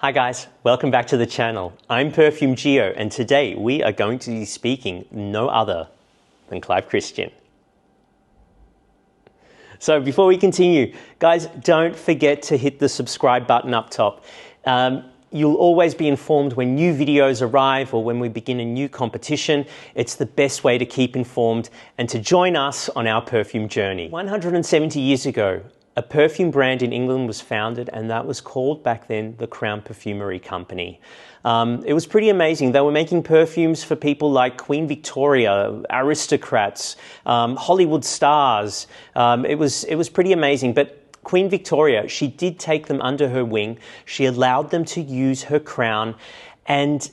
Hi guys, welcome back to the channel. I'm Perfume.gio and today we are going to be speaking no other than Clive Christian. So before we continue, guys, don't forget to hit the subscribe button up top. You'll always be informed when new videos arrive or when we begin a new competition. It's the best way to keep informed and to join us on our perfume journey. 170 years ago, a perfume brand in England was founded, and that was called back then the Crown Perfumery Company. It was pretty amazing. They were making perfumes for people like Queen Victoria, aristocrats, Hollywood stars. It was pretty amazing. But Queen Victoria, she did take them under her wing. She allowed them to use her crown, and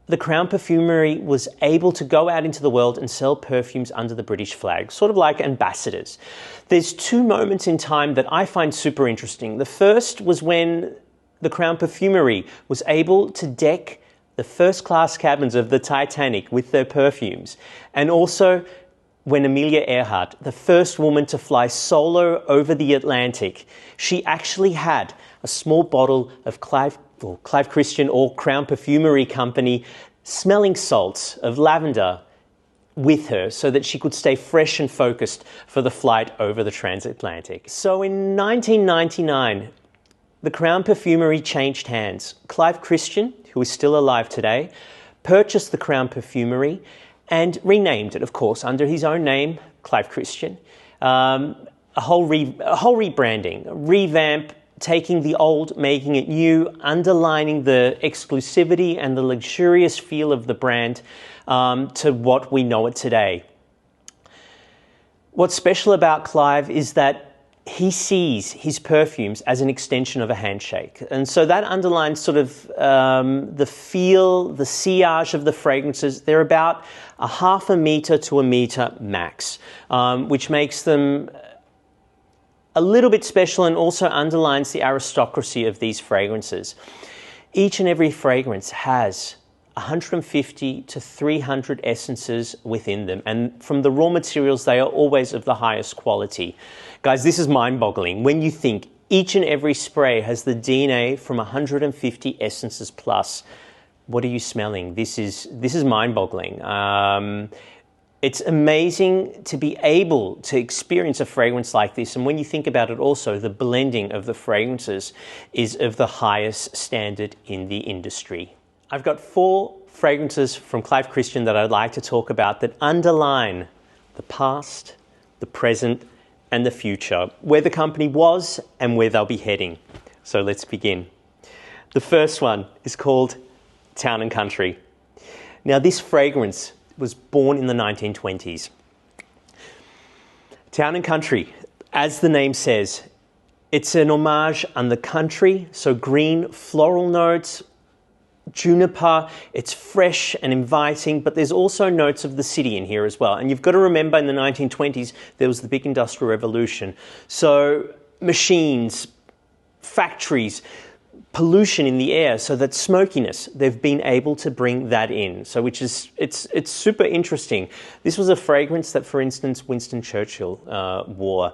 the Crown Perfumery was able to go out into the world and sell perfumes under the British flag, sort of like ambassadors. There's two moments in time that I find super interesting. The first was when the Crown Perfumery was able to deck the first-class cabins of the Titanic with their perfumes, and also when Amelia Earhart, the first woman to fly solo over the Atlantic, she actually had a small bottle of Clive Christian or Crown Perfumery Company smelling salts of lavender with her so that she could stay fresh and focused for the flight over the transatlantic. So in 1999, the Crown Perfumery changed hands. Clive Christian, who is still alive today, purchased the Crown Perfumery and renamed it, of course, under his own name, Clive Christian. A whole rebranding, a revamp, taking the old, making it new, underlining the exclusivity and the luxurious feel of the brand to what we know it today. What's special about Clive is that he sees his perfumes as an extension of a handshake. And so that underlines sort of the feel, the sillage of the fragrances. They're about a half a meter to a meter max, which makes them a little bit special and also underlines the aristocracy of these fragrances. Each and every fragrance has 150 to 300 essences within them, and from the raw materials they are always of the highest quality. Guys, this is mind-boggling when you think each and every spray has the DNA from 150 essences plus. What are you smelling? This is mind-boggling. It's amazing to be able to experience a fragrance like this, and when you think about it also, the blending of the fragrances is of the highest standard in the industry. I've got 4 fragrances from Clive Christian that I'd like to talk about that underline the past, the present, and the future, where the company was and where they'll be heading. So let's begin. The first one is called Town and Country. Now this fragrance was born in the 1920s. Town and Country, as the name says, it's an homage on the country, so green floral notes, juniper, it's fresh and inviting, but there's also notes of the city in here as well. And you've got to remember in the 1920s, there was the big industrial revolution. So machines, factories, pollution in the air, so that smokiness, they've been able to bring that in. So which is, it's super interesting. This was a fragrance that, for instance, Winston Churchill wore,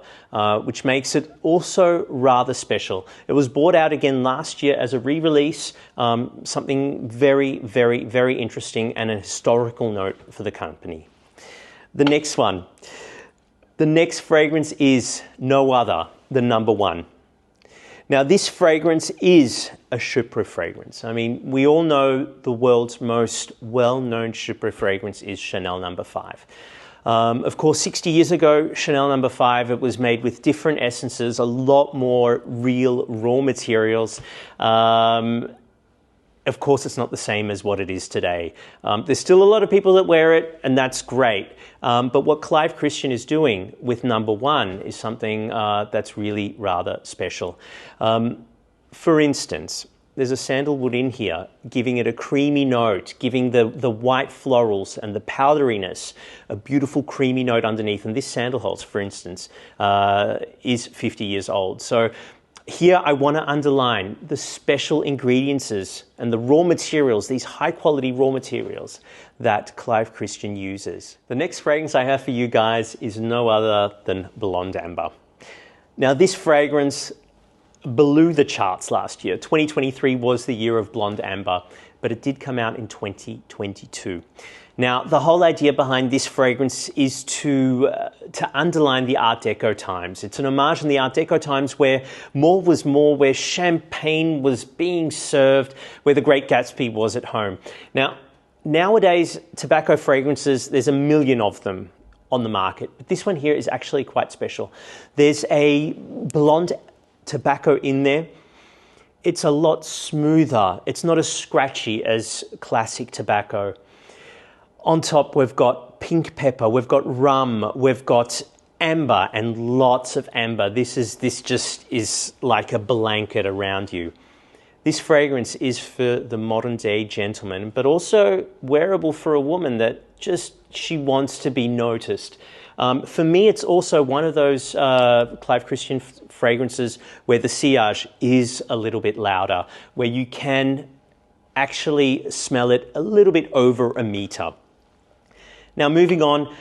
which makes it also rather special. It was brought out again last year as a re-release, something very, very, very interesting and a historical note for the company. The next one. The next fragrance is no other than number 1. Now this fragrance is a Chypre fragrance. I mean, we all know the world's most well-known Chypre fragrance is Chanel No. 5. Of course, 60 years ago, Chanel No. 5, it was made with different essences, a lot more real raw materials. Of course, it's not the same as what it is today. There's still a lot of people that wear it, and that's great. But what Clive Christian is doing with number 1 is something that's really rather special. For instance, there's a sandalwood in here, giving it a creamy note, giving the white florals and the powderiness a beautiful creamy note underneath. And this sandal hulse, for instance, is 50 years old. So here I want to underline the special ingredients and the raw materials, these high quality raw materials that Clive Christian uses. The next fragrance I have for you guys is no other than Blonde Amber. Now this fragrance blew the charts last year. 2023 was the year of Blonde Amber, but it did come out in 2022. Now, the whole idea behind this fragrance is to underline the Art Deco times. It's an homage in the Art Deco times where more was more, where champagne was being served, where the Great Gatsby was at home. Now, nowadays, tobacco fragrances, there's a million of them on the market, but this one here is actually quite special. There's a blonde tobacco in there. It's a lot smoother. It's not as scratchy as classic tobacco. On top, we've got pink pepper, we've got rum, we've got amber, and lots of amber. This just is like a blanket around you. This fragrance is for the modern day gentleman, but also wearable for a woman that she wants to be noticed. For me, it's also one of those Clive Christian fragrances where the sillage is a little bit louder, where you can actually smell it a little bit over a meter. Now, moving on,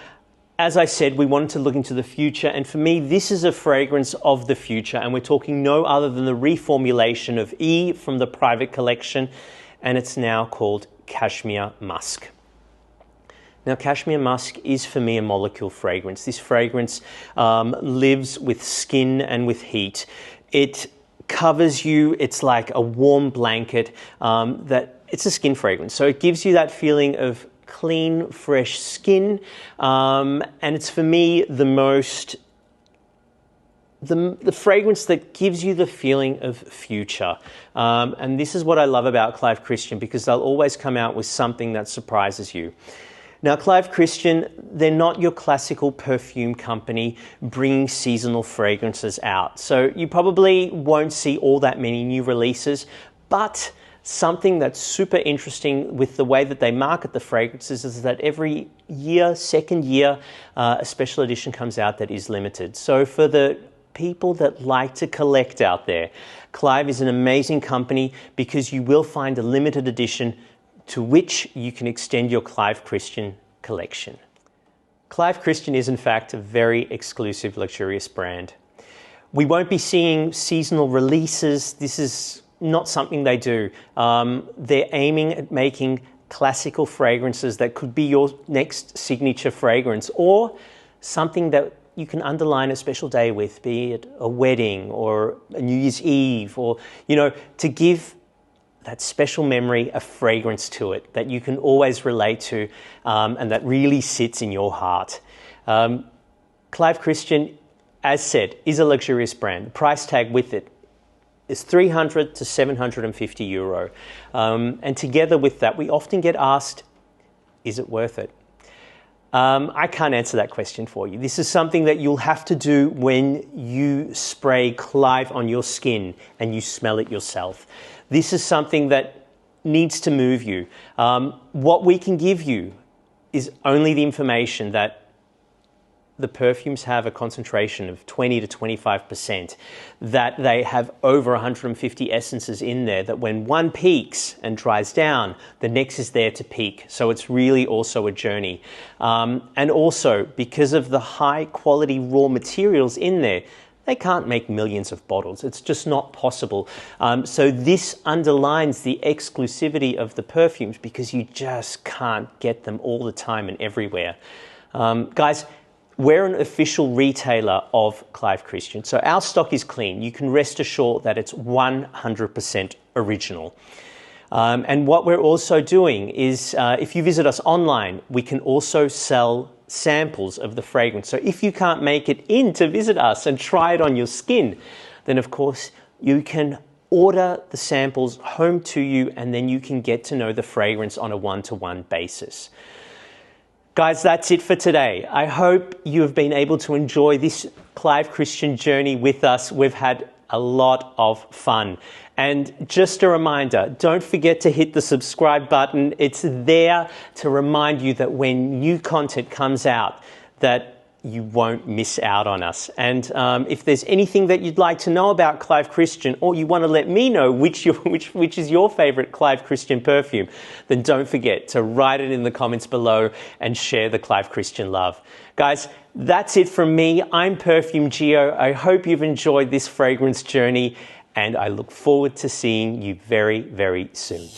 as I said, we wanted to look into the future, and for me, this is a fragrance of the future, and we're talking no other than the reformulation of E from the Private Collection, and it's now called Cashmere Musk. Now, Cashmere Musk is for me a molecule fragrance. This fragrance lives with skin and with heat. It covers you. It's like a warm blanket. It's a skin fragrance, so it gives you that feeling of clean, fresh skin, and it's for me the fragrance that gives you the feeling of future. And this is what I love about Clive Christian, because they'll always come out with something that surprises you. Now, Clive Christian, they're not your classical perfume company bringing seasonal fragrances out. So you probably won't see all that many new releases, but something that's super interesting with the way that they market the fragrances is that every year, second year, a special edition comes out that is limited. So for the people that like to collect out there, Clive is an amazing company because you will find a limited edition to which you can extend your Clive Christian collection. Clive Christian is in fact a very exclusive, luxurious brand. We won't be seeing seasonal releases. This is not something they do. They're aiming at making classical fragrances that could be your next signature fragrance, or something that you can underline a special day with, be it a wedding or a New Year's Eve, or, to give that special memory a fragrance to it that you can always relate to, and that really sits in your heart. Clive Christian, as said, is a luxurious brand. The price tag with it is 300 to 750 euro. And together with that, we often get asked, is it worth it? I can't answer that question for you. This is something that you'll have to do when you spray Clive on your skin and you smell it yourself. This is something that needs to move you. What we can give you is only the information that the perfumes have a concentration of 20 to 25%, that they have over 150 essences in there, that when one peaks and dries down, the next is there to peak. So it's really also a journey. And also, because of the high quality raw materials in there, they can't make millions of bottles. It's just not possible. So this underlines the exclusivity of the perfumes, because you just can't get them all the time and everywhere. Guys, we're an official retailer of Clive Christian, so our stock is clean. You can rest assured that it's 100% original. And what we're also doing is, if you visit us online, we can also sell samples of the fragrance. So if you can't make it in to visit us and try it on your skin, then of course you can order the samples home to you, and then you can get to know the fragrance on a one-to-one basis. Guys, that's it for today. I hope you have been able to enjoy this Clive Christian journey with us. We've had a lot of fun. And just a reminder, don't forget to hit the subscribe button. It's there to remind you that when new content comes out, that you won't miss out on us. And if there's anything that you'd like to know about Clive Christian, or you want to let me know which is your favorite Clive Christian perfume, then don't forget to write it in the comments below and share the Clive Christian love. Guys, that's it from me. I'm Perfume.gio. I hope you've enjoyed this fragrance journey, and I look forward to seeing you very, very soon.